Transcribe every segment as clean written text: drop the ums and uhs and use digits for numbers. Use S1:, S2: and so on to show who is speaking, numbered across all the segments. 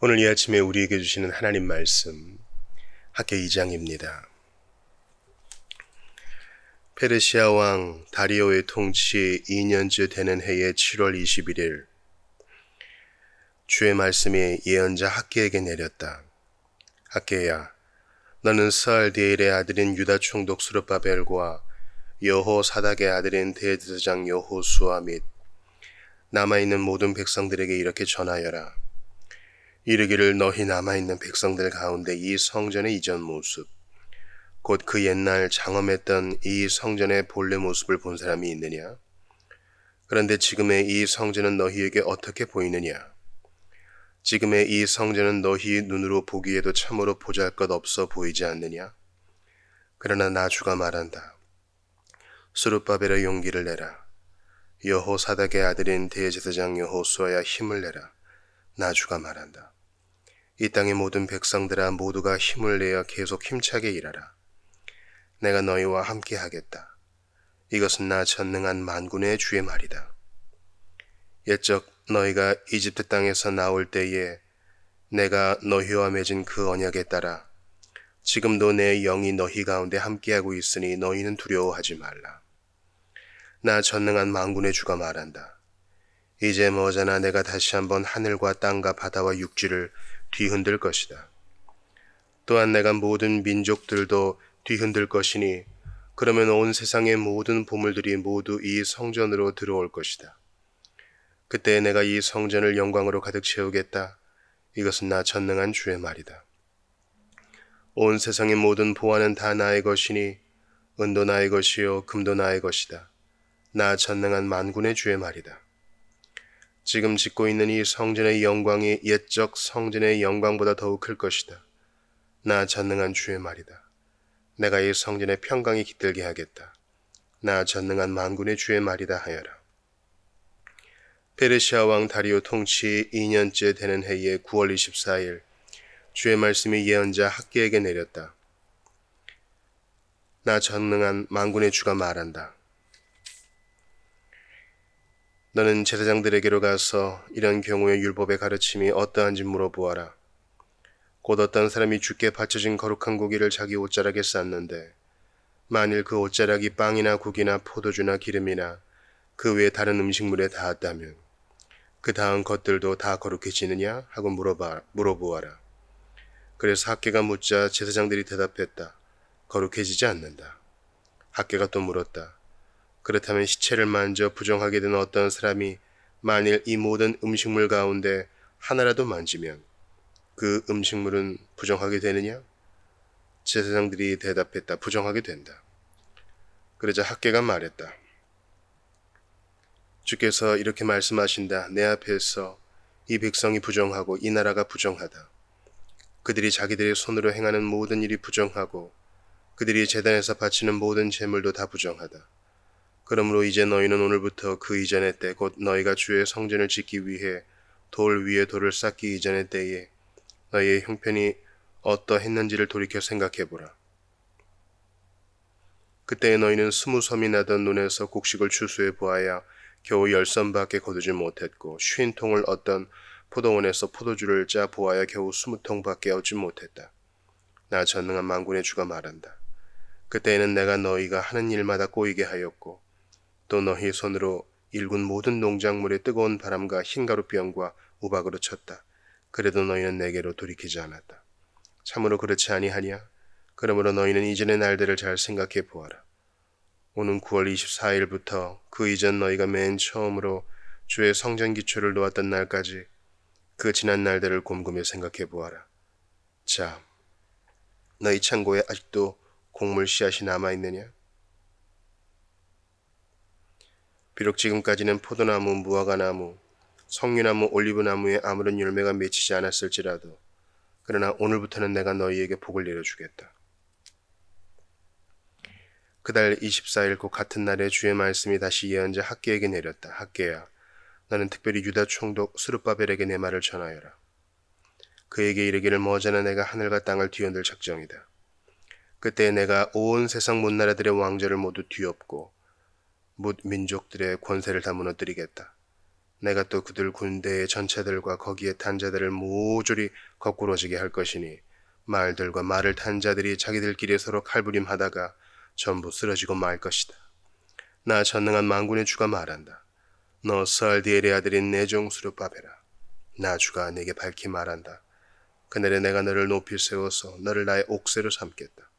S1: 오늘 이 아침에 우리에게 주시는 하나님 말씀 학개 2장입니다. 페르시아 왕 다리오의 통치 2년째 되는 해의 7월 21일 주의 말씀이 예언자 학개에게 내렸다. 학개야, 너는 스알디엘의 아들인 유다 총독 스룹바벨과 여호사닥의 아들인 대제사장 여호수아 및 남아있는 모든 백성들에게 이렇게 전하여라. 이르기를 너희 남아있는 백성들 가운데 이 성전의 이전 모습, 곧 그 옛날 장엄했던 이 성전의 본래 모습을 본 사람이 있느냐? 그런데 지금의 이 성전은 너희에게 어떻게 보이느냐? 지금의 이 성전은 너희 눈으로 보기에도 참으로 보잘것없어 보이지 않느냐? 그러나 나 주가 말한다. 스룹바벨의 용기를 내라. 여호사닥의 아들인 대제사장 여호수아야 힘을 내라. 나 주가 말한다. 이 땅의 모든 백성들아 모두가 힘을 내어 계속 힘차게 일하라. 내가 너희와 함께 하겠다. 이것은 나 전능한 만군의 주의 말이다. 옛적 너희가 이집트 땅에서 나올 때에 내가 너희와 맺은 그 언약에 따라 지금도 내 영이 너희 가운데 함께하고 있으니 너희는 두려워하지 말라. 나 전능한 만군의 주가 말한다. 이제 머지않아 내가 다시 한번 하늘과 땅과 바다와 육지를 뒤흔들 것이다. 또한 내가 모든 민족들도 뒤흔들 것이니 그러면 온 세상의 모든 보물들이 모두 이 성전으로 들어올 것이다. 그때 내가 이 성전을 영광으로 가득 채우겠다. 이것은 나 전능한 주의 말이다. 온 세상의 모든 보화는 다 나의 것이니 은도 나의 것이요 금도 나의 것이다. 나 전능한 만군의 주의 말이다. 지금 짓고 있는 이 성전의 영광이 옛적 성전의 영광보다 더욱 클 것이다. 나 전능한 주의 말이다. 내가 이 성전의 평강이 깃들게 하겠다. 나 전능한 만군의 주의 말이다 하여라. 페르시아 왕 다리오 통치 2년째 되는 해의 9월 24일 주의 말씀이 예언자 학개에게 내렸다. 나 전능한 만군의 주가 말한다. 너는 제사장들에게로 가서 이런 경우에 율법의 가르침이 어떠한지 물어보아라. 곧 어떤 사람이 주께 바쳐진 거룩한 고기를 자기 옷자락에 쌌는데 만일 그 옷자락이 빵이나 국이나 포도주나 기름이나 그 외 다른 음식물에 닿았다면 그 닿은 것들도 다 거룩해지느냐 하고 물어보아라. 그래서 학개가 묻자 제사장들이 대답했다. 거룩해지지 않는다. 학개가 또 물었다. 그렇다면 시체를 만져 부정하게 된 어떤 사람이 만일 이 모든 음식물 가운데 하나라도 만지면 그 음식물은 부정하게 되느냐? 제사장들이 대답했다. 부정하게 된다. 그러자 학개가 말했다. 주께서 이렇게 말씀하신다. 내 앞에서 이 백성이 부정하고 이 나라가 부정하다. 그들이 자기들의 손으로 행하는 모든 일이 부정하고 그들이 제단에서 바치는 모든 제물도 다 부정하다. 그러므로 이제 너희는 오늘부터 그 이전의 때 곧 너희가 주의 성전을 짓기 위해 돌 위에 돌을 쌓기 이전의 때에 너희의 형편이 어떠했는지를 돌이켜 생각해보라. 그때에 너희는 20섬이 나던 논에서 곡식을 추수해 보아야 겨우 10섬밖에 거두지 못했고 50통을 얻던 포도원에서 포도주를 짜 보아야 겨우 20통밖에 얻지 못했다. 나 전능한 만군의 주가 말한다. 그때에는 내가 너희가 하는 일마다 꼬이게 하였고 또 너희 손으로 일군 모든 농작물의 뜨거운 바람과 흰가루병과 우박으로 쳤다. 그래도 너희는 내게로 돌이키지 않았다. 참으로 그렇지 아니하냐? 그러므로 너희는 이전의 날들을 잘 생각해 보아라. 오는 9월 24일부터 그 이전 너희가 맨 처음으로 주의 성전 기초를 놓았던 날까지 그 지난 날들을 곰곰이 생각해 보아라. 자, 너희 창고에 아직도 곡물 씨앗이 남아있느냐? 비록 지금까지는 포도나무, 무화과나무, 석류나무, 올리브나무에 아무런 열매가 맺히지 않았을지라도 그러나 오늘부터는 내가 너희에게 복을 내려주겠다. 그달 24일 곧 같은 날에 주의 말씀이 다시 예언자 학개에게 내렸다. 학개야, 너는 특별히 유다 총독 스룹바벨에게 내 말을 전하여라. 그에게 이르기를 머지않아 내가 하늘과 땅을 뒤흔들 작정이다. 그때 내가 온 세상 문 나라들의 왕조를 모두 뒤엎고 뭇 민족들의 권세를 다 무너뜨리겠다. 내가 또 그들 군대의 전체들과 거기에 탄 자들을 모조리 거꾸러지게 할 것이니 말들과 말을 탄 자들이 자기들끼리 서로 칼부림하다가 전부 쓰러지고 말 것이다. 나 전능한 만군의 주가 말한다. 너 살디엘의 아들인 내 종 스룹바벨아, 나 주가 내게 밝히 말한다. 그날에 내가 너를 높이 세워서 너를 나의 옥새로 삼겠다.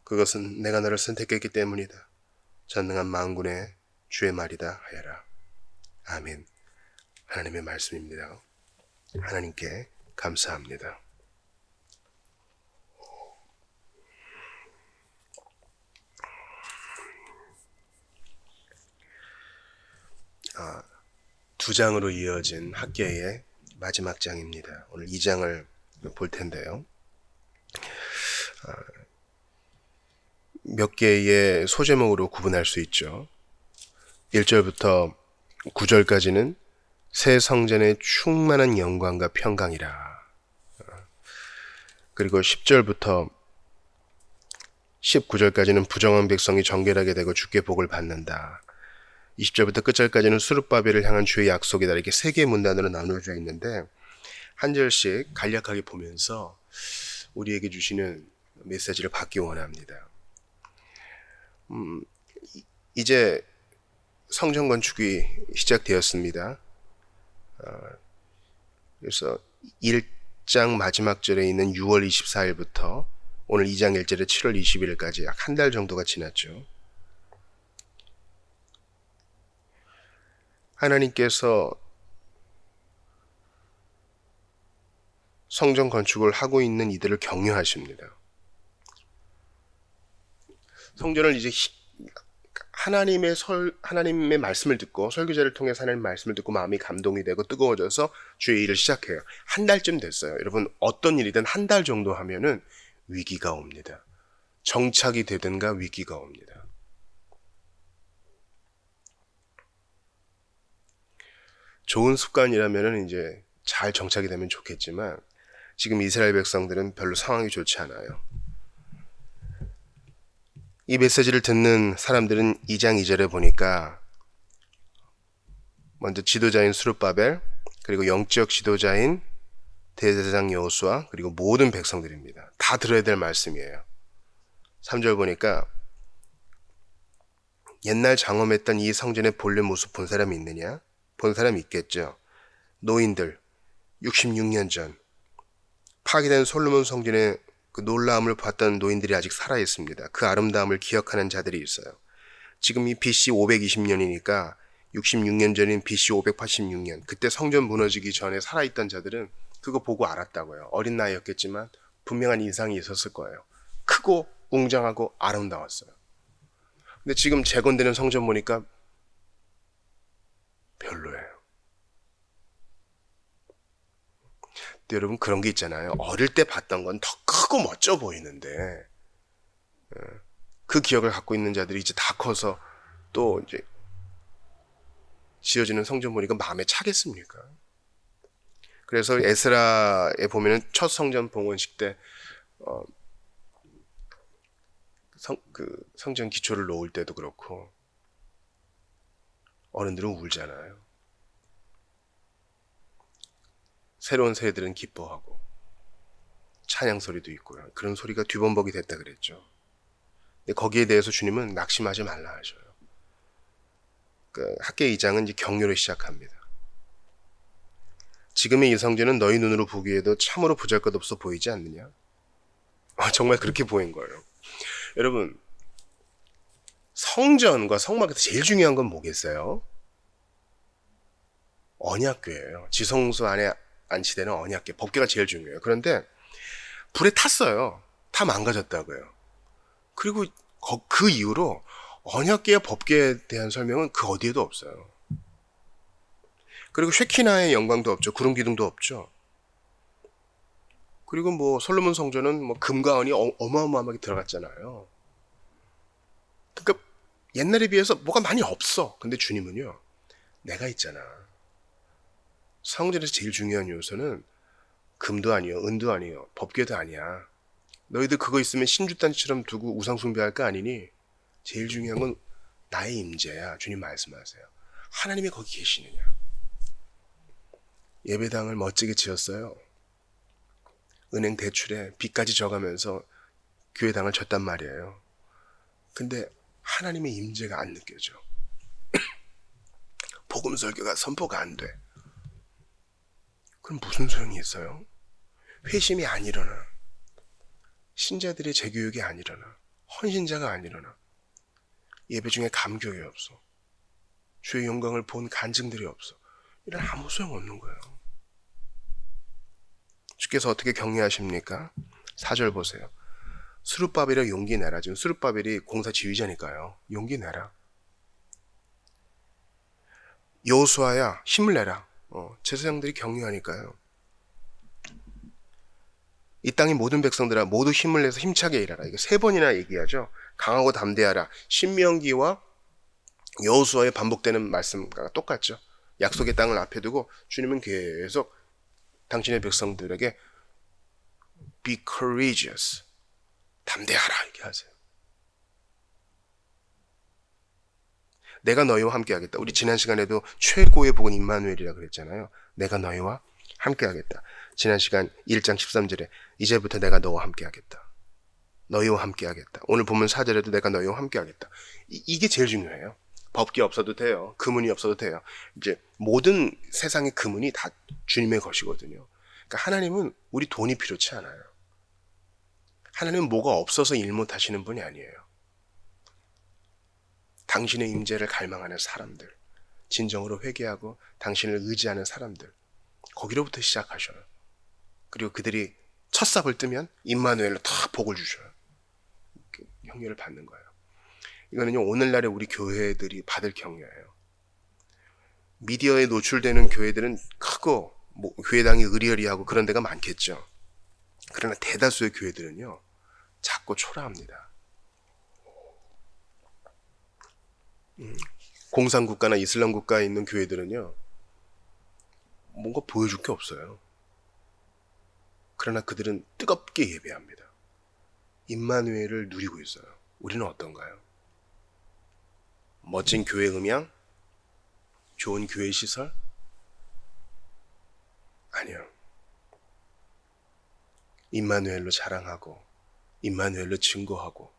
S1: 그것은 내가 너를 선택했기 때문이다. 전능한 만군의 주의 말이다 하여라. 아멘. 하나님의 말씀입니다. 하나님께 감사합니다. 두 장으로 이어진 학계의 마지막 장입니다. 오늘 2장을 볼 텐데요. 몇 개의 소제목으로 구분할 수 있죠. 1절부터 9절까지는 새 성전의 충만한 영광과 평강이라. 그리고 10절부터 19절까지는 부정한 백성이 정결하게 되고 주께 복을 받는다. 20절부터 끝절까지는 스룹바벨을 향한 주의 약속이다. 이렇게 세 개의 문단으로 나누어져 있는데 한 절씩 간략하게 보면서 우리에게 주시는 메시지를 받기 원합니다. 이제 성전 건축이 시작되었습니다. 그래서 1장 마지막 절에 있는 6월 24일부터 오늘 2장 1절에 7월 21일까지 약 한 달 정도가 지났죠. 하나님께서 성전 건축을 하고 있는 이들을 격려하십니다. 성전을 이제 하나님의 말씀을 듣고 설교자를 통해서 하나님의 말씀을 듣고 마음이 감동이 되고 뜨거워져서 주의 일을 시작해요. 한 달쯤 됐어요. 여러분 어떤 일이든 한 달 정도 하면은 위기가 옵니다. 정착이 되든가 위기가 옵니다. 좋은 습관이라면은 이제 잘 정착이 되면 좋겠지만 지금 이스라엘 백성들은 별로 상황이 좋지 않아요. 이 메시지를 듣는 사람들은 2장 2절에 보니까 먼저 지도자인 스룹바벨, 그리고 영적 지도자인 대제사장 여호수아, 그리고 모든 백성들입니다. 다 들어야 될 말씀이에요. 3절 보니까 옛날 장엄했던 이 성전의 본래 모습 본 사람이 있느냐? 본 사람이 있겠죠. 노인들 66년 전 파괴된 솔로몬 성전의 그 놀라움을 봤던 노인들이 아직 살아있습니다. 그 아름다움을 기억하는 자들이 있어요. 지금 이 BC 520년이니까 66년 전인 BC 586년 그때 성전 무너지기 전에 살아있던 자들은 그거 보고 알았다고요. 어린 나이였겠지만 분명한 인상이 있었을 거예요. 크고 웅장하고 아름다웠어요. 근데 지금 재건되는 성전 보니까 별로예요. 근데 여러분 그런 게 있잖아요. 어릴 때 봤던 건 더 크고 멋져 보이는데 그 기억을 갖고 있는 자들이 이제 다 커서 또 이제 지어지는 성전 보니까 마음에 차겠습니까? 그래서 에스라에 보면은 첫 성전 봉헌식 때 성전 기초를 놓을 때도 그렇고 어른들은 울잖아요. 새로운 세대들은 기뻐하고 찬양 소리도 있고요. 그런 소리가 뒤범벅이 됐다 그랬죠. 근데 거기에 대해서 주님은 낙심하지 말라 하셔요. 그 학계 2장은 이제 격려를 시작합니다. 지금의 이 성전은 너희 눈으로 보기에도 참으로 보잘것없어 보이지 않느냐? 정말 그렇게 보인 거예요. 여러분 성전과 성막에서 제일 중요한 건 뭐겠어요? 언약궤예요. 지성소 안에 안치되는 언약궤, 법궤가 제일 중요해요. 그런데 불에 탔어요. 다 망가졌다고요. 그리고 그 이후로 언약궤와 법궤에 대한 설명은 그 어디에도 없어요. 그리고 쉐키나의 영광도 없죠. 구름 기둥도 없죠. 그리고 뭐 솔로몬 성전은 뭐 금과 은이 어마어마하게 들어갔잖아요. 그러니까 옛날에 비해서 뭐가 많이 없어. 근데 주님은요, 내가 있잖아. 성전에서 제일 중요한 요소는 금도 아니요, 은도 아니요, 법궤도 아니야. 너희들 그거 있으면 신주단처럼 두고 우상 숭배할 거 아니니? 제일 중요한 건 나의 임재야. 주님 말씀하세요. 하나님이 거기 계시느냐? 예배당을 멋지게 지었어요. 은행 대출에 빚까지 져가면서 교회당을 졌단 말이에요. 근데 하나님의 임재가 안 느껴져. 복음 설교가 선포가 안 돼. 그럼 무슨 소용이 있어요? 회심이 안 일어나. 신자들의 재교육이 안 일어나. 헌신자가 안 일어나. 예배 중에 감격이 없어. 주의 영광을 본 간증들이 없어. 이런 아무 소용 없는 거예요. 주께서 어떻게 격려하십니까? 4절 보세요. 스룹바벨이라 용기 내라. 지금 스룹바벨이 공사 지휘자니까요. 용기 내라. 여호수아야 힘을 내라. 제사장들이 격려하니까요. 이 땅의 모든 백성들아 모두 힘을 내서 힘차게 일하라. 이거 3번이나 얘기하죠. 강하고 담대하라. 신명기와 여호수아에 반복되는 말씀과 똑같죠. 약속의 땅을 앞에 두고 주님은 계속 당신의 백성들에게 be courageous. 담대하라 얘기하세요. 내가 너희와 함께 하겠다. 우리 지난 시간에도 최고의 복은 임마누엘이라 그랬잖아요. 내가 너희와 함께 하겠다. 지난 시간 1장 13절에 이제부터 내가 너와 함께 하겠다. 너희와 함께 하겠다. 오늘 본문 4절에도 내가 너희와 함께 하겠다. 이게 제일 중요해요. 법기 없어도 돼요. 금은이 없어도 돼요. 이제 모든 세상의 금은이 다 주님의 것이거든요. 그러니까 하나님은 우리 돈이 필요치 않아요. 하나님은 뭐가 없어서 일 못하시는 분이 아니에요. 당신의 임재를 갈망하는 사람들, 진정으로 회개하고 당신을 의지하는 사람들, 거기로부터 시작하셔요. 그리고 그들이 첫 삽을 뜨면 임마누엘로 다 복을 주셔요. 격려를 받는 거예요. 이거는요, 오늘날의 우리 교회들이 받을 격려예요. 미디어에 노출되는 교회들은 크고 교회당이 의리의리하고 그런 데가 많겠죠. 그러나 대다수의 교회들은요, 작고 초라합니다. 공산국가나 이슬람 국가에 있는 교회들은요, 뭔가 보여줄 게 없어요. 그러나 그들은 뜨겁게 예배합니다. 임마누엘을 누리고 있어요. 우리는 어떤가요? 멋진 교회 음향? 좋은 교회 시설? 아니요. 임마누엘로 자랑하고, 임마누엘로 증거하고,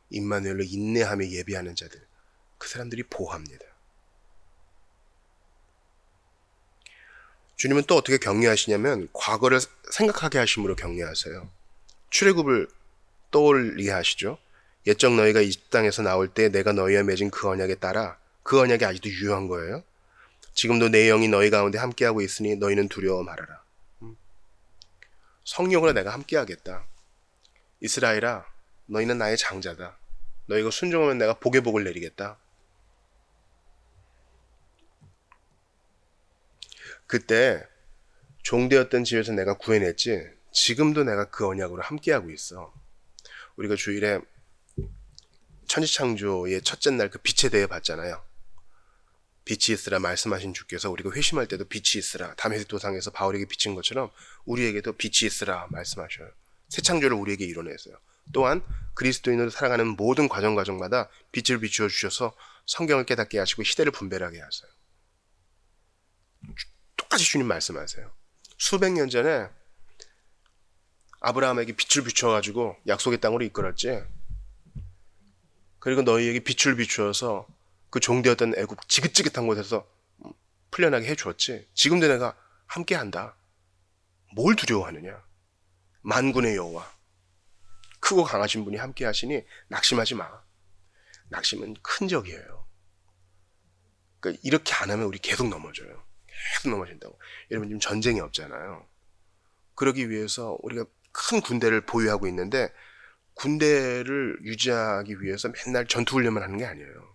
S1: 임마누엘로 인내하며 예배하는 자들, 그 사람들이 보합니다. 주님은 또 어떻게 격려하시냐면 과거를 생각하게 하심으로 격려하세요. 출애굽을 떠올리게 하시죠. 옛적 너희가 이 땅에서 나올 때 내가 너희와 맺은 그 언약에 따라 그 언약이 아직도 유효한 거예요. 지금도 내 영이 너희 가운데 함께하고 있으니 너희는 두려워 말아라. 성령으로 내가 함께하겠다. 이스라엘아, 너희는 나의 장자다. 너희가 순종하면 내가 복의 복을 내리겠다. 그때 종되었던 집에서 내가 구해냈지, 지금도 내가 그 언약으로 함께하고 있어. 우리가 주일에 천지창조의 첫째 날 그 빛에 대해 봤잖아요. 빛이 있으라 말씀하신 주께서 우리가 회심할 때도 빛이 있으라, 다메섹 도상에서 바울에게 비친 것처럼 우리에게도 빛이 있으라 말씀하셔요. 새 창조를 우리에게 이뤄내세요. 또한 그리스도인으로 살아가는 모든 과정마다 빛을 비추어 주셔서 성경을 깨닫게 하시고 시대를 분별하게 하세요. 똑같이 주님 말씀하세요. 수백 년 전에 아브라함에게 빛을 비추어가지고 약속의 땅으로 이끌었지. 그리고 너희에게 빛을 비추어서 그 종되었던 애굽 지긋지긋한 곳에서 풀려나게 해주었지. 지금도 내가 함께한다. 뭘 두려워하느냐? 만군의 여호와, 크고 강하신 분이 함께하시니 낙심하지 마. 낙심은 큰 적이에요. 그러니까 이렇게 안 하면 우리 계속 넘어져요. 계속 넘어진다고. 여러분, 지금 전쟁이 없잖아요. 그러기 위해서 우리가 큰 군대를 보유하고 있는데 군대를 유지하기 위해서 맨날 전투훈련만 하는 게 아니에요.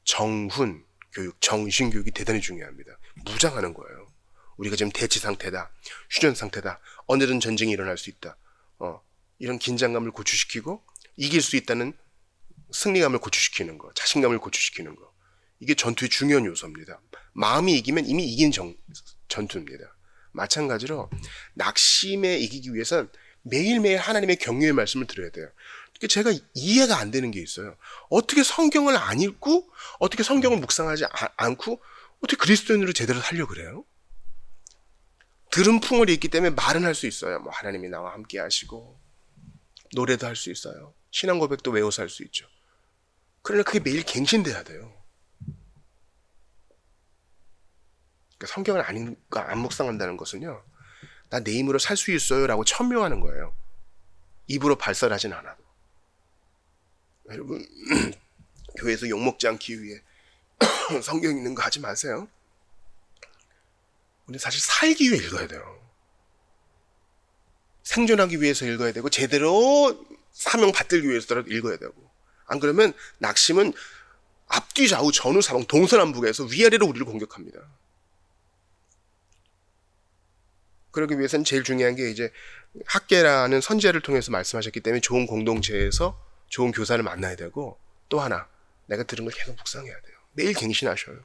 S1: 정훈 교육, 정신 교육이 대단히 중요합니다. 무장하는 거예요. 우리가 지금 대치 상태다, 휴전 상태다, 언제든 전쟁이 일어날 수 있다, 이런 긴장감을 고취시키고 이길 수 있다는 승리감을 고취시키는 거, 자신감을 고취시키는 거, 이게 전투의 중요한 요소입니다. 마음이 이기면 이미 이긴 전투입니다. 마찬가지로 낙심에 이기기 위해서는 매일매일 하나님의 격려의 말씀을 들어야 돼요. 제가 이해가 안 되는 게 있어요. 어떻게 성경을 안 읽고, 어떻게 성경을 묵상하지 않고, 어떻게 그리스도인으로 제대로 살려고 그래요? 들은 풍월이 있기 때문에 말은 할 수 있어요. 뭐 하나님이 나와 함께 하시고 노래도 할 수 있어요. 신앙 고백도 외워서 할 수 있죠. 그러나 그게 매일 갱신돼야 돼요. 그러니까 성경을 안 묵상한다는 것은요, 나 내 힘으로 살 수 있어요 라고 천명하는 거예요. 입으로 발설하진 않아도. 여러분 교회에서 욕먹지 않기 위해 성경 읽는 거 하지 마세요. 우리 사실 살기 위해 읽어야 돼요. 생존하기 위해서 읽어야 되고 제대로 사명 받들기 위해서라도 읽어야 되고, 안 그러면 낙심은 앞뒤 좌우 전후 사방 동서남북에서 위아래로 우리를 공격합니다. 그러기 위해서는 제일 중요한 게 이제 학계라는 선지자를 통해서 말씀하셨기 때문에 좋은 공동체에서 좋은 교사를 만나야 되고, 또 하나 내가 들은 걸 계속 묵상해야 돼요. 매일 갱신하셔요.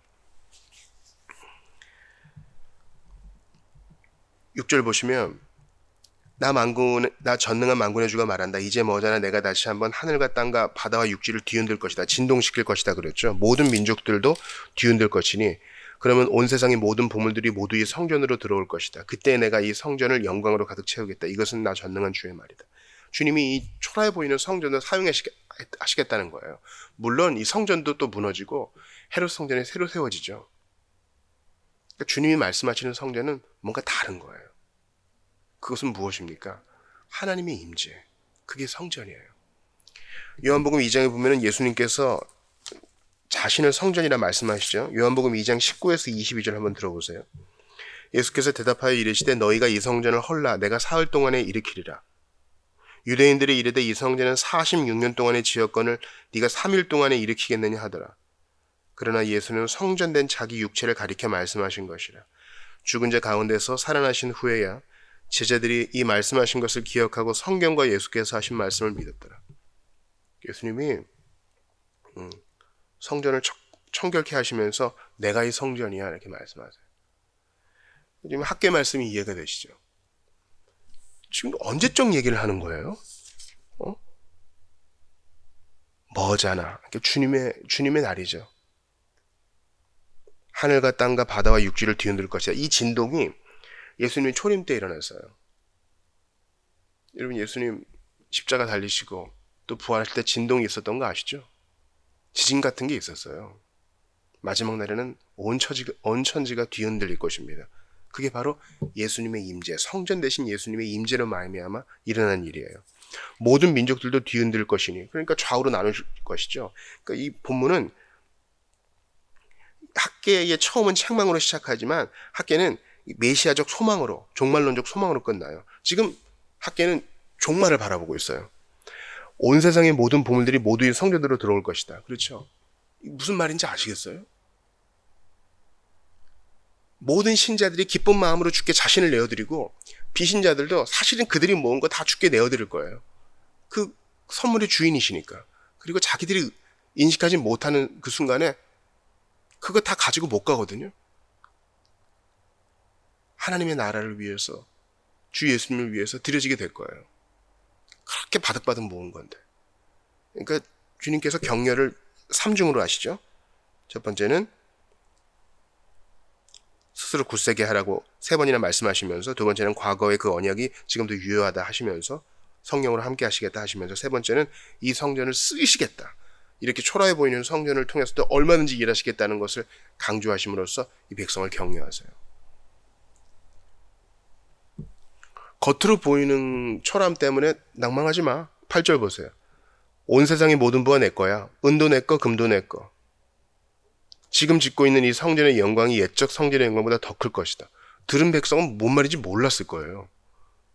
S1: 6절 보시면 나 전능한 만군의 주가 말한다. 이제 머지않아 내가 다시 한번 하늘과 땅과 바다와 육지를 뒤흔들 것이다. 진동시킬 것이다 그랬죠. 모든 민족들도 뒤흔들 것이니 그러면 온 세상의 모든 보물들이 모두 이 성전으로 들어올 것이다. 그때 내가 이 성전을 영광으로 가득 채우겠다. 이것은 나 전능한 주의 말이다. 주님이 이 초라해 보이는 성전을 사용하시겠다는 거예요. 물론 이 성전도 또 무너지고 헤롯 성전이 새로 세워지죠. 그러니까 주님이 말씀하시는 성전은 뭔가 다른 거예요. 그것은 무엇입니까? 하나님의 임재. 그게 성전이에요. 요한복음 2장에 보면 예수님께서 자신을 성전이라 말씀하시죠. 요한복음 2장 19에서 22절 한번 들어보세요. 예수께서 대답하여 이르시되 너희가 이 성전을 헐라 내가 사흘 동안에 일으키리라. 유대인들이 이르되 이 성전은 46년 동안의 지었건을 네가 3일 동안에 일으키겠느냐 하더라. 그러나 예수는 성전된 자기 육체를 가리켜 말씀하신 것이라. 죽은 자 가운데서 살아나신 후에야 제자들이 이 말씀하신 것을 기억하고 성경과 예수께서 하신 말씀을 믿었더라. 예수님이 성전을 청결케 하시면서 내가 이 성전이야 이렇게 말씀하세요. 지금 학계 말씀이 이해가 되시죠? 지금 언제적 얘기를 하는 거예요? 머잖아. 주님의 날이죠. 하늘과 땅과 바다와 육지를 뒤흔들 것이다. 이 진동이 예수님이 초림 때 일어났어요. 여러분 예수님 십자가 달리시고 또 부활할 때 진동이 있었던 거 아시죠? 지진 같은 게 있었어요. 마지막 날에는 온 천지가 뒤흔들릴 것입니다. 그게 바로 예수님의 임재, 성전 대신 예수님의 임재로 말미암아 일어난 일이에요. 모든 민족들도 뒤흔들 것이니, 그러니까 좌우로 나눌 것이죠. 그러니까 이 본문은 학계의 처음은 책망으로 시작하지만 학계는 메시아적 소망으로, 종말론적 소망으로 끝나요. 지금 학계는 종말을 바라보고 있어요. 온 세상의 모든 보물들이 모두 이 성전으로 들어올 것이다. 그렇죠? 무슨 말인지 아시겠어요? 모든 신자들이 기쁜 마음으로 주께 자신을 내어드리고 비신자들도 사실은 그들이 모은 거 다 주께 내어드릴 거예요. 그 선물의 주인이시니까. 그리고 자기들이 인식하지 못하는 그 순간에 그거 다 가지고 못 가거든요. 하나님의 나라를 위해서, 주 예수님을 위해서 드려지게 될 거예요. 그렇게 바득바득 모은 건데. 그러니까 주님께서 격려를 3중으로 하시죠. 첫 번째는 스스로 굳세게 하라고 3번이나 말씀하시면서, 두 번째는 과거의 그 언약이 지금도 유효하다 하시면서 성령으로 함께 하시겠다 하시면서, 세 번째는 이 성전을 쓰시겠다. 이렇게 초라해 보이는 성전을 통해서도 얼마든지 일하시겠다는 것을 강조하심으로써 이 백성을 격려하세요. 겉으로 보이는 초라함 때문에 낭망하지 마. 8절 보세요. 온 세상의 모든 부가 내 거야. 은도 내 거, 금도 내 거. 지금 짓고 있는 이 성전의 영광이 옛적 성전의 영광보다 더 클 것이다. 들은 백성은 뭔 말인지 몰랐을 거예요.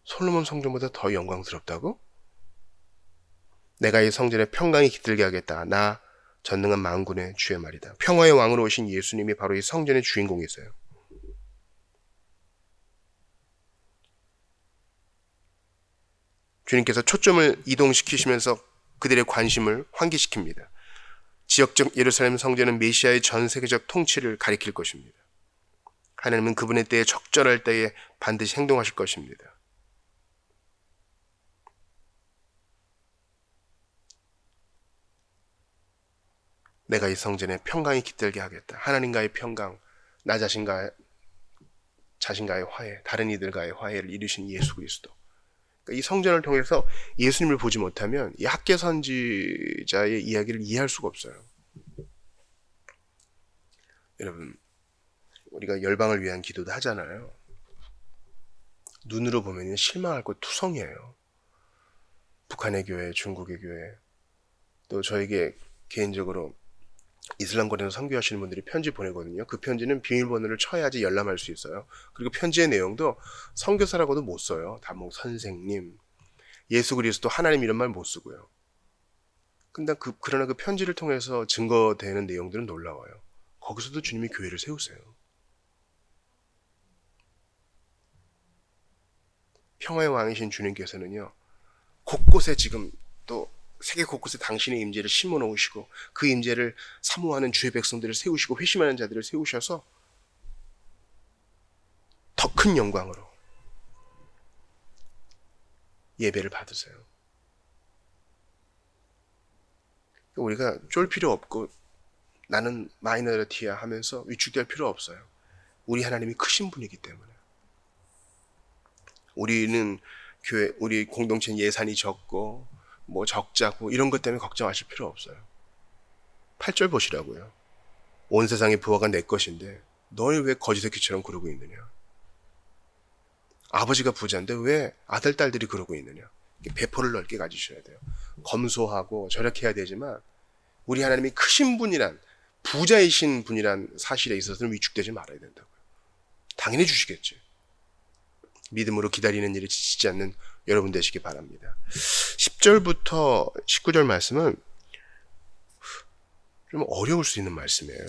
S1: 솔로몬 성전보다 더 영광스럽다고? 내가 이 성전에 평강이 깃들게 하겠다. 나 전능한 만군의 주의 말이다. 평화의 왕으로 오신 예수님이 바로 이 성전의 주인공이세요. 주님께서 초점을 이동시키시면서 그들의 관심을 환기시킵니다. 지역적 예루살렘 성전은 메시아의 전 세계적 통치를 가리킬 것입니다. 하나님은 그분의 때에 적절할 때에 반드시 행동하실 것입니다. 내가 이 성전에 평강이 깃들게 하겠다. 하나님과의 평강, 나 자신과 자신과의 화해, 다른 이들과의 화해를 이루신 예수 그리스도. 그러니까 이 성전을 통해서 예수님을 보지 못하면 이 학계 선지자의 이야기를 이해할 수가 없어요. 여러분, 우리가 열방을 위한 기도도 하잖아요. 눈으로 보면 실망할 것 투성이에요. 북한의 교회, 중국의 교회, 또 저에게 개인적으로 이슬람권에서 선교하시는 분들이 편지 보내거든요. 그 편지는 비밀번호를 쳐야지 열람할 수 있어요. 그리고 편지의 내용도 선교사라고도 못 써요. 다 뭐 선생님, 예수 그리스도, 하나님 이런 말 못 쓰고요. 근데 그러나 그 편지를 통해서 증거되는 내용들은 놀라워요. 거기서도 주님이 교회를 세우세요. 평화의 왕이신 주님께서는요, 곳곳에 지금 또 세계 곳곳에 당신의 임재를 심어 놓으시고 그 임재를 사모하는 주의 백성들을 세우시고 회심하는 자들을 세우셔서 더 큰 영광으로 예배를 받으세요. 우리가 쫄 필요 없고 나는 마이너리티야 하면서 위축될 필요 없어요. 우리 하나님이 크신 분이기 때문에. 우리는 교회, 우리 공동체 예산이 적고 뭐 적자고 이런 것 때문에 걱정하실 필요 없어요. 8절 보시라고요. 온 세상의 부하가 내 것인데 너희 왜 거지 새끼처럼 그러고 있느냐. 아버지가 부자인데 왜 아들 딸들이 그러고 있느냐. 배포를 넓게 가지셔야 돼요. 검소하고 절약해야 되지만 우리 하나님이 크신 분이란, 부자이신 분이란 사실에 있어서는 위축되지 말아야 된다고요. 당연히 주시겠지. 믿음으로 기다리는 일에 지치지 않는 여러분 되시기 바랍니다. 10절부터 19절 말씀은 좀 어려울 수 있는 말씀이에요.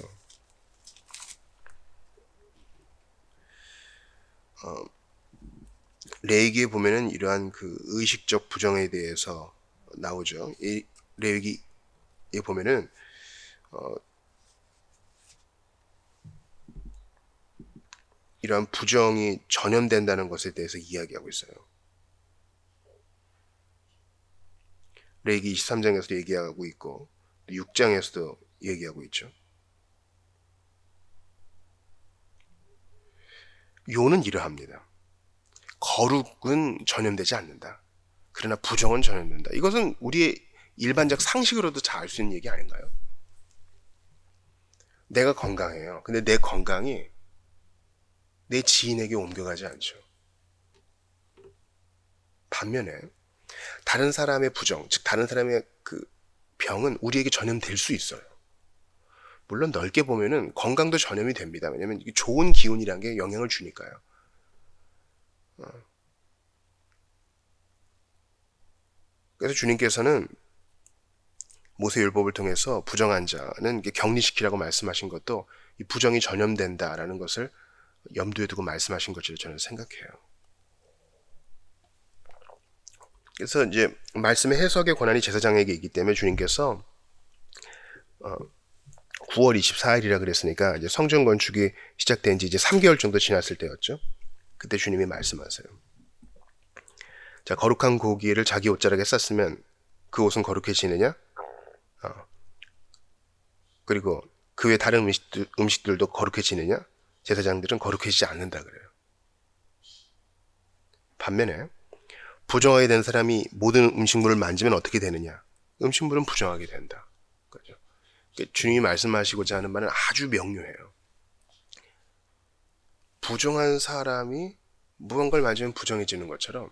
S1: 레위기에 보면은 이러한 그 의식적 부정에 대해서 나오죠. 이 레위기에 보면은 이러한 부정이 전염된다는 것에 대해서 이야기하고 있어요. 레위기 23장에서도 얘기하고 있고 6장에서도 얘기하고 있죠. 요는 이러합니다. 거룩은 전염되지 않는다. 그러나 부정은 전염된다. 이것은 우리의 일반적 상식으로도 잘 알 수 있는 얘기 아닌가요? 내가 건강해요. 근데 내 건강이 내 지인에게 옮겨가지 않죠. 반면에 다른 사람의 부정, 즉 다른 사람의 그 병은 우리에게 전염될 수 있어요. 물론 넓게 보면은 건강도 전염이 됩니다. 왜냐하면 이게 좋은 기운이란 게 영향을 주니까요. 그래서 주님께서는 모세율법을 통해서 부정한 자는 격리시키라고 말씀하신 것도 이 부정이 전염된다라는 것을 염두에 두고 말씀하신 것으로 저는 생각해요. 그래서 이제 말씀의 해석의 권한이 제사장에게 있기 때문에 주님께서 9월 24일이라 그랬으니까 이제 성전 건축이 시작된 지 이제 3개월 정도 지났을 때였죠. 그때 주님이 말씀하세요. 자, 거룩한 고기를 자기 옷자락에 쌌으면 그 옷은 거룩해지느냐? 그리고 그 외 다른 음식들도 거룩해지느냐? 제사장들은 거룩해지지 않는다 그래요. 반면에 부정하게 된 사람이 모든 음식물을 만지면 어떻게 되느냐? 음식물은 부정하게 된다. 그렇죠? 주님이 말씀하시고자 하는 말은 아주 명료해요. 부정한 사람이 무언가를 만지면 부정해지는 것처럼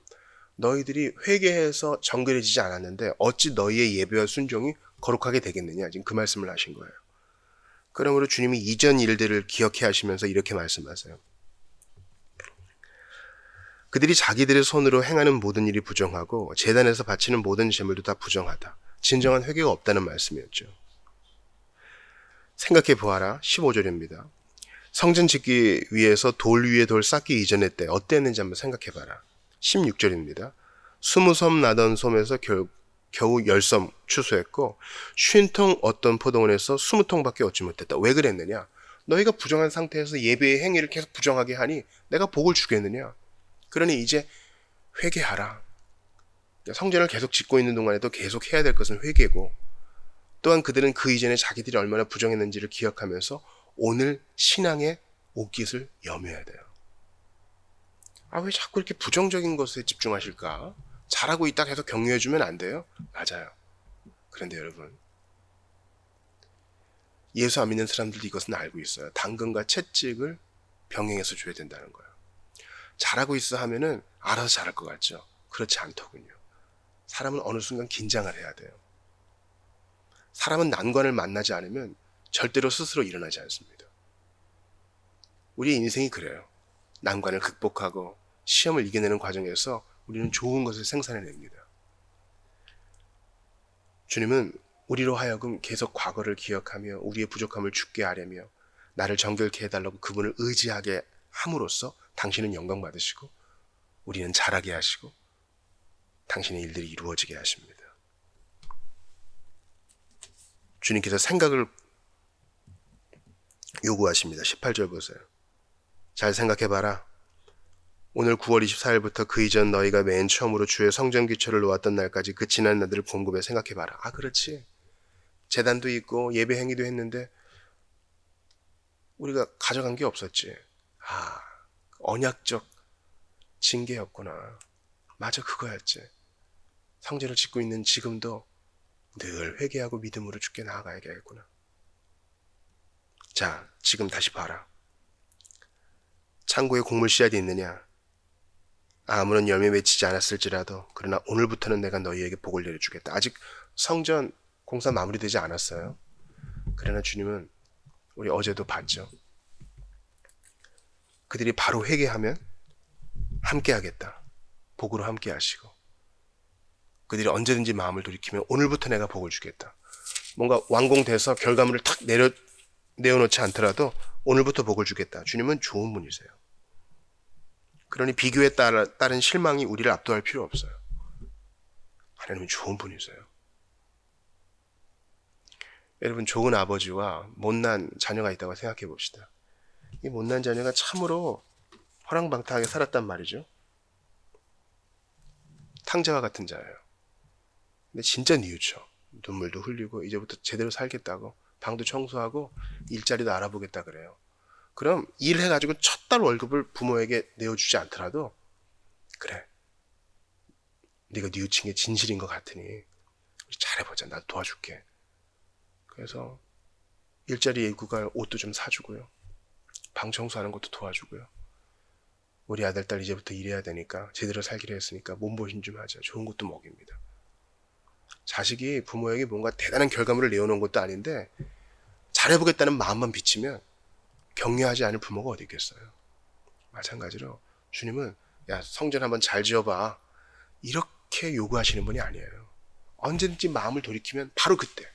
S1: 너희들이 회개해서 정결해지지 않았는데 어찌 너희의 예배와 순종이 거룩하게 되겠느냐? 지금 그 말씀을 하신 거예요. 그러므로 주님이 이전 일들을 기억해 하시면서 이렇게 말씀하세요. 그들이 자기들의 손으로 행하는 모든 일이 부정하고 제단에서 바치는 모든 제물도 다 부정하다. 진정한 회개가 없다는 말씀이었죠. 생각해 보아라. 15절입니다. 성전 짓기 위해서 돌 위에 돌 쌓기 이전의 때 어땠는지 한번 생각해 봐라. 16절입니다. 20섬 나던 섬에서 겨우 10섬 추수했고 50통 어떤 포도원에서 20통밖에 얻지 못했다. 왜 그랬느냐? 너희가 부정한 상태에서 예배의 행위를 계속 부정하게 하니 내가 복을 주겠느냐? 그러니 이제 회개하라. 성전을 계속 짓고 있는 동안에도 계속 해야 될 것은 회개고, 또한 그들은 그 이전에 자기들이 얼마나 부정했는지를 기억하면서 오늘 신앙의 옷깃을 염해야 돼요. 아, 왜 자꾸 이렇게 부정적인 것에 집중하실까? 잘하고 있다 해서 격려해주면 안 돼요? 맞아요. 그런데 여러분, 예수 안 믿는 사람들도 이것은 알고 있어요. 당근과 채찍을 병행해서 줘야 된다는 거예요. 잘하고 있어 하면은 알아서 잘할 것 같죠? 그렇지 않더군요. 사람은 어느 순간 긴장을 해야 돼요. 사람은 난관을 만나지 않으면 절대로 스스로 일어나지 않습니다. 우리의 인생이 그래요. 난관을 극복하고 시험을 이겨내는 과정에서 우리는 좋은 것을 생산해냅니다. 주님은 우리로 하여금 계속 과거를 기억하며 우리의 부족함을 죽게 하려며 나를 정결케 해달라고 그분을 의지하게 함으로써 당신은 영광 받으시고 우리는 잘하게 하시고 당신의 일들이 이루어지게 하십니다. 주님께서 생각을 요구하십니다. 18절 보세요. 잘 생각해봐라. 오늘 9월 24일부터 그 이전 너희가 맨 처음으로 주의 성전 기초를 놓았던 날까지 그 지난 날들을 곰곰이 생각해봐라. 아, 그렇지. 제단도 있고 예배 행위도 했는데 우리가 가져간 게 없었지. 아, 언약적 징계였구나. 맞아, 그거였지. 성전을 짓고 있는 지금도 늘 회개하고 믿음으로 주께 나아가야겠구나. 자, 지금 다시 봐라. 창고에 곡물 씨앗이 있느냐? 아무런 열매 맺히지 않았을지라도 그러나 오늘부터는 내가 너희에게 복을 내려주겠다. 아직 성전 공사 마무리되지 않았어요. 그러나 주님은 우리 어제도 봤죠. 그들이 바로 회개하면 함께 하겠다. 복으로 함께 하시고 그들이 언제든지 마음을 돌이키면 오늘부터 내가 복을 주겠다. 뭔가 완공돼서 결과물을 탁 내어놓지 않더라도 오늘부터 복을 주겠다. 주님은 좋은 분이세요. 그러니 비교에 따른 실망이 우리를 압도할 필요 없어요. 하나님은 좋은 분이세요. 여러분, 좋은 아버지와 못난 자녀가 있다고 생각해 봅시다. 이 못난 자녀가 참으로 허랑방탕하게 살았단 말이죠. 탕자와 같은 자예요. 근데 진짜 뉘우쳐. 눈물도 흘리고 이제부터 제대로 살겠다고 방도 청소하고 일자리도 알아보겠다 그래요. 그럼 일해가지고 첫 달 월급을 부모에게 내어주지 않더라도 그래, 네가 뉘우친 게 진실인 것 같으니 잘해보자. 나도 도와줄게. 그래서 일자리에 입고 갈 옷도 좀 사주고요. 방 청소하는 것도 도와주고요. 우리 아들, 딸 이제부터 일해야 되니까 제대로 살기로 했으니까 몸보신 좀 하자. 좋은 것도 먹입니다. 자식이 부모에게 뭔가 대단한 결과물을 내어놓은 것도 아닌데 잘해보겠다는 마음만 비치면 격려하지 않을 부모가 어디 있겠어요. 마찬가지로 주님은 야, 성전 한번 잘 지어봐. 이렇게 요구하시는 분이 아니에요. 언제든지 마음을 돌이키면 바로 그때.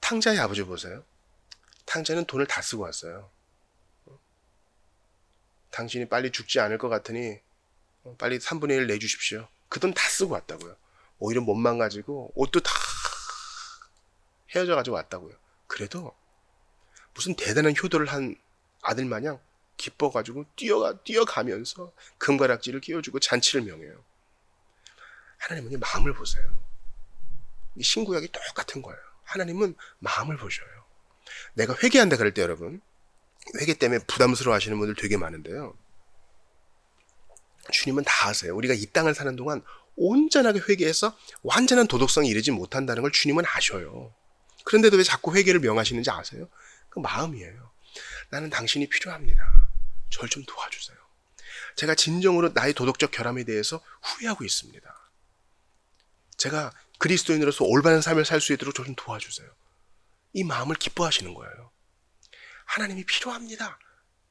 S1: 탕자의 아버지 보세요. 탕자는 돈을 다 쓰고 왔어요. 당신이 빨리 죽지 않을 것 같으니 빨리 3분의 1 내주십시오. 그 돈 다 쓰고 왔다고요. 오히려 몸만 가지고 옷도 다 헤어져 가지고 왔다고요. 그래도 무슨 대단한 효도를 한 아들 마냥 기뻐가지고 뛰어가면서 금가락지를 끼워주고 잔치를 명해요. 하나님은 마음을 보세요. 이 신구약이 똑같은 거예요. 하나님은 마음을 보셔요. 내가 회개한다 그럴 때 여러분, 회개 때문에 부담스러워 하시는 분들 되게 많은데요. 주님은 다 아세요. 우리가 이 땅을 사는 동안 온전하게 회개해서 완전한 도덕성에 이르지 못한다는 걸 주님은 아셔요. 그런데도 왜 자꾸 회개를 명하시는지 아세요? 그 마음이에요. 나는 당신이 필요합니다. 절 좀 도와주세요. 제가 진정으로 나의 도덕적 결함에 대해서 후회하고 있습니다. 제가 그리스도인으로서 올바른 삶을 살 수 있도록 저 좀 도와주세요. 이 마음을 기뻐하시는 거예요. 하나님이 필요합니다.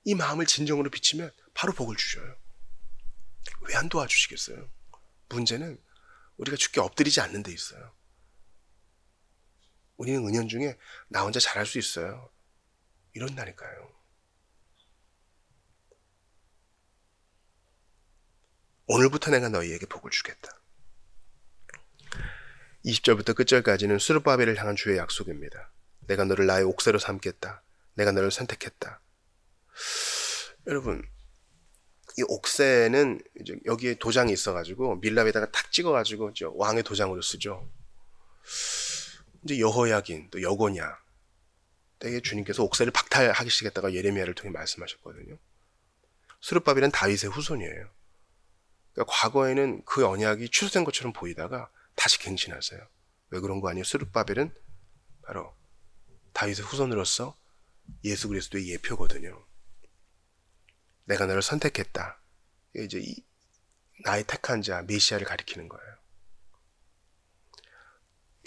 S1: 이 마음을 진정으로 비치면 바로 복을 주셔요. 왜 안 도와주시겠어요? 문제는 우리가 주께 엎드리지 않는 데 있어요. 우리는 은연중에 나 혼자 잘할 수 있어요. 이런다니까요. 오늘부터 내가 너희에게 복을 주겠다. 20절부터 끝절까지는 스룹바벨을 향한 주의 약속입니다. 내가 너를 나의 옥새로 삼겠다. 내가 너를 선택했다. 여러분, 이 옥새는 이제 여기에 도장이 있어가지고 밀랍에다가 탁 찍어가지고 왕의 도장으로 쓰죠. 이제 여호야긴 또 여고냐 때에 주님께서 옥새를 박탈하시겠다가 예레미야를 통해 말씀하셨거든요. 스룹바벨은 다윗의 후손이에요. 그러니까 과거에는 그 언약이 취소된 것처럼 보이다가 다시 갱신하세요. 왜 그런 거 아니에요? 스룹바벨은 바로 다윗의 후손으로서 예수 그리스도의 예표거든요. 내가 너를 선택했다. 이제 나의 택한 자 메시아를 가리키는 거예요.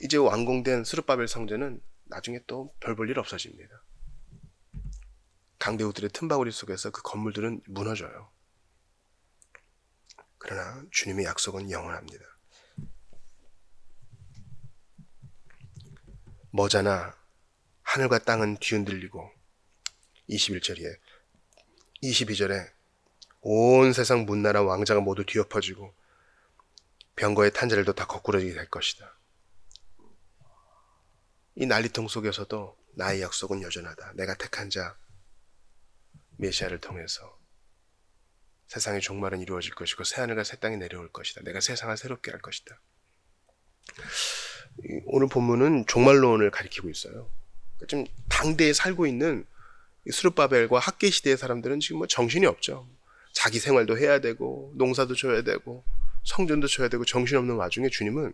S1: 이제 완공된 스룹바벨 성전은 나중에 또 별 볼 일 없어집니다. 강대우들의 틈바구리 속에서 그 건물들은 무너져요. 그러나 주님의 약속은 영원합니다. 머자나 하늘과 땅은 뒤흔들리고 21절에 22절에 온 세상 문나라 왕자가 모두 뒤엎어지고 병거의 탄자들도 다 거꾸러지게 될 것이다. 이 난리통 속에서도 나의 약속은 여전하다. 내가 택한 자 메시아를 통해서 세상의 종말은 이루어질 것이고 새하늘과 새 땅이 내려올 것이다. 내가 세상을 새롭게 할 것이다. 오늘 본문은 종말론을 가리키고 있어요. 지금 당대에 살고 있는 스룹바벨과 학계 시대의 사람들은 지금 뭐 정신이 없죠. 자기 생활도 해야 되고 농사도 져야 되고 성전도 쳐야 되고 정신없는 와중에 주님은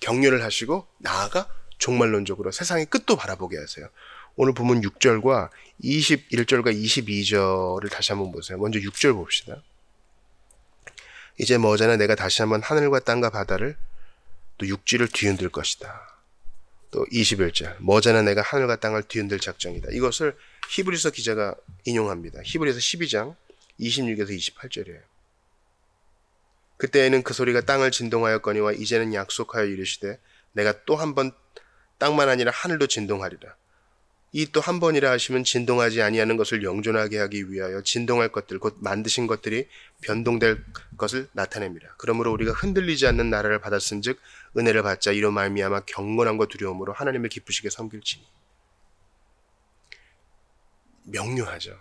S1: 격려를 하시고 나아가 종말론적으로 세상의 끝도 바라보게 하세요. 오늘 본문 6절과 21절과 22절을 다시 한번 보세요. 먼저 6절 봅시다. 이제 머자나 내가 다시 한번 하늘과 땅과 바다를 또 육지를 뒤흔들 것이다. 또 21절 머자나 내가 하늘과 땅을 뒤흔들 작정이다. 이것을 히브리서 기자가 인용합니다. 히브리서 12장 26에서 28절이에요. 그때에는 그 소리가 땅을 진동하였거니와 이제는 약속하여 이르시되 내가 또 한 번 땅만 아니라 하늘도 진동하리라. 이 또 한 번이라 하시면 진동하지 아니하는 것을 영존하게 하기 위하여 진동할 것들 곧 만드신 것들이 변동될 것을 나타냅니다. 그러므로 우리가 흔들리지 않는 나라를 받았은즉 은혜를 받자. 이로 말미암아 경건함과 두려움으로 하나님을 기쁘시게 섬길지니. 명료하죠.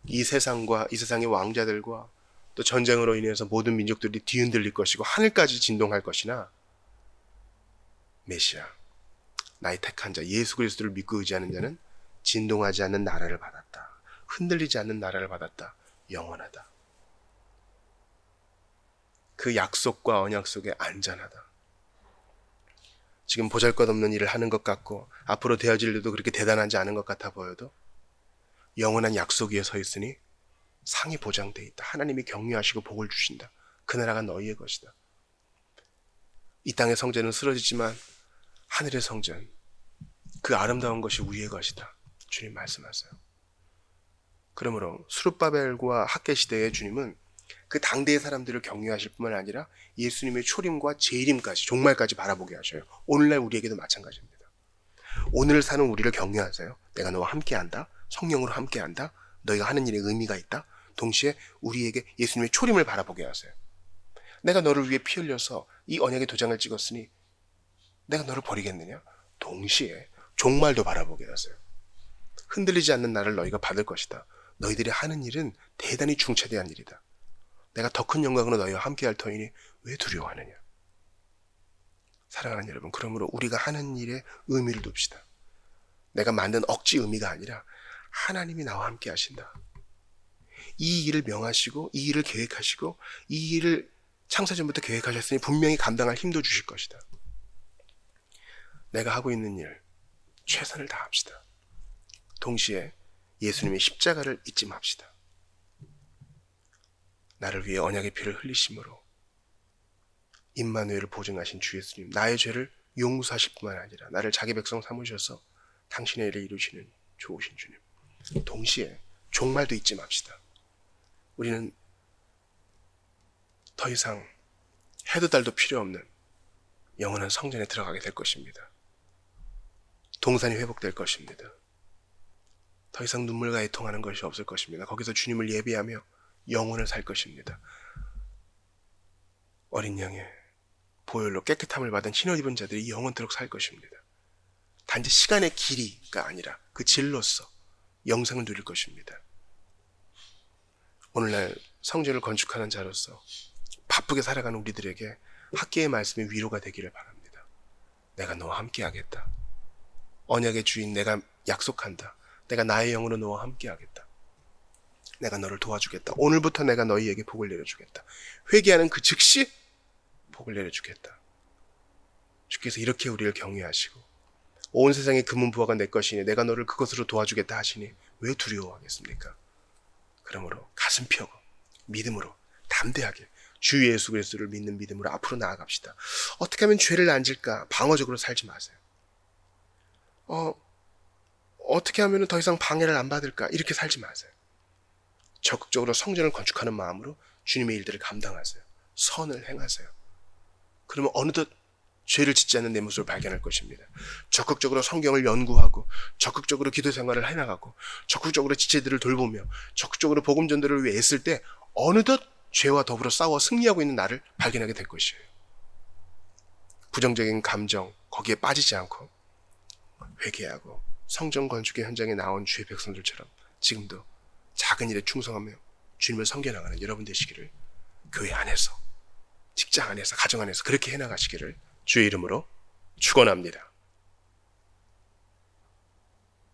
S1: 이 세상과 이 세상의 왕자들과 또 전쟁으로 인해서 모든 민족들이 뒤흔들릴 것이고 하늘까지 진동할 것이나 메시아 나의 택한 자 예수 그리스도를 믿고 의지하는 자는 진동하지 않는 나라를 받았다. 흔들리지 않는 나라를 받았다. 영원하다. 그 약속과 언약 속에 안전하다. 지금 보잘것없는 일을 하는 것 같고 앞으로 되어질 일도 그렇게 대단하지 않은 것 같아 보여도 영원한 약속 위에 서 있으니 상이 보장되어 있다. 하나님이 격려하시고 복을 주신다. 그 나라가 너희의 것이다. 이 땅의 성전은 쓰러지지만 하늘의 성전, 그 아름다운 것이 우리의 것이다. 주님 말씀하세요. 그러므로 스룹바벨과 학계 시대의 주님은 그 당대의 사람들을 격려하실 뿐만 아니라 예수님의 초림과 재림까지 종말까지 바라보게 하셔요. 오늘날 우리에게도 마찬가지입니다. 오늘 사는 우리를 격려하세요. 내가 너와 함께한다. 성령으로 함께한다. 너희가 하는 일에 의미가 있다. 동시에 우리에게 예수님의 초림을 바라보게 하세요. 내가 너를 위해 피 흘려서 이 언약의 도장을 찍었으니 내가 너를 버리겠느냐? 동시에 종말도 바라보게 하세요. 흔들리지 않는 나를 너희가 받을 것이다. 너희들이 하는 일은 대단히 중차대한 일이다. 내가 더 큰 영광으로 너희와 함께할 터이니 왜 두려워하느냐? 사랑하는 여러분, 그러므로 우리가 하는 일에 의미를 둡시다. 내가 만든 억지 의미가 아니라 하나님이 나와 함께 하신다. 이 일을 명하시고 이 일을 계획하시고 이 일을 창세전부터 계획하셨으니 분명히 감당할 힘도 주실 것이다. 내가 하고 있는 일 최선을 다합시다. 동시에 예수님의 십자가를 잊지 맙시다. 나를 위해 언약의 피를 흘리심으로 임마누엘을 보증하신 주 예수님, 나의 죄를 용서하실 뿐만 아니라 나를 자기 백성 삼으셔서 당신의 일을 이루시는 좋으신 주님. 동시에 종말도 잊지 맙시다. 우리는 더 이상 해도 달도 필요 없는 영원한 성전에 들어가게 될 것입니다. 동산이 회복될 것입니다. 더 이상 눈물과 애통하는 것이 없을 것입니다. 거기서 주님을 예배하며 영혼을 살 것입니다. 어린 양의 보혈로 깨끗함을 받은 흰옷 입은 자들이 영원토록 살 것입니다. 단지 시간의 길이가 아니라 그 질로서 영생을 누릴 것입니다. 오늘날 성전을 건축하는 자로서 바쁘게 살아가는 우리들에게 학계의 말씀이 위로가 되기를 바랍니다. 내가 너와 함께 하겠다. 언약의 주인 내가 약속한다. 내가 나의 영으로 너와 함께 하겠다. 내가 너를 도와주겠다. 오늘부터 내가 너희에게 복을 내려주겠다. 회개하는 그 즉시 복을 내려주겠다. 주께서 이렇게 우리를 격려하시고 온 세상의 금은부화가 내 것이니 내가 너를 그것으로 도와주겠다 하시니 왜 두려워하겠습니까? 그러므로 가슴 펴고 믿음으로 담대하게 주 예수 그리스도를 믿는 믿음으로 앞으로 나아갑시다. 어떻게 하면 죄를 안 질까? 방어적으로 살지 마세요. 어떻게 하면 더 이상 방해를 안 받을까? 이렇게 살지 마세요. 적극적으로 성전을 건축하는 마음으로 주님의 일들을 감당하세요. 선을 행하세요. 그러면 어느덧 죄를 짓지 않는 내 모습을 발견할 것입니다. 적극적으로 성경을 연구하고 적극적으로 기도 생활을 해나가고 적극적으로 지체들을 돌보며 적극적으로 복음 전도를 위해 애쓸 때 어느덧 죄와 더불어 싸워 승리하고 있는 나를 발견하게 될 것이에요. 부정적인 감정 거기에 빠지지 않고 회개하고 성전 건축의 현장에 나온 주의 백성들처럼 지금도 작은 일에 충성하며 주님을 섬겨나가는 여러분 되시기를 교회 안에서 직장 안에서 가정 안에서 그렇게 해나가시기를 주의 이름으로 축원합니다.